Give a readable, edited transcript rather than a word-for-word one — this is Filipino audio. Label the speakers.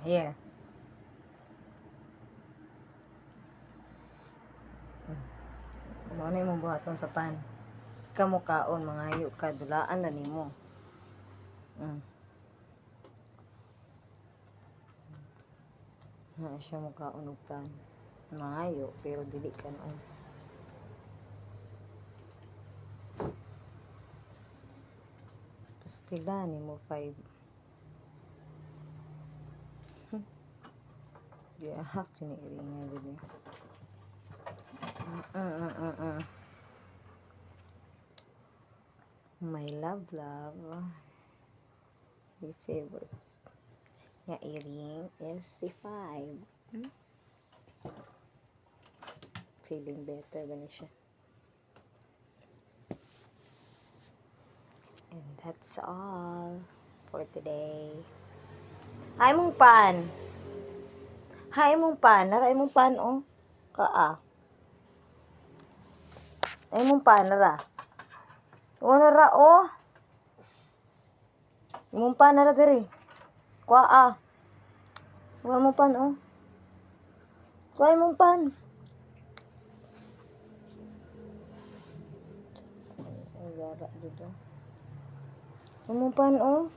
Speaker 1: Here. Ano na yung buhaton sa pan. Kamukaon, mga hayo ka, dulaan na nimo. Na siya mukaon og pan. Mga hayo, pero dili ka noon. Pastila nimo 5. Gihak ni iringa gid. My love. My favorite nga earring is si 5. Feeling better ba siya? And that's all for today. Hay mong pan. Naray mong pan, oh. Ay mong pan, nara. O, nara, oh. Mong pan, nara, diri. Kuha mong pan, oh. Kuha mong pan. Ay, gara dito. Kuha mong pan, oh.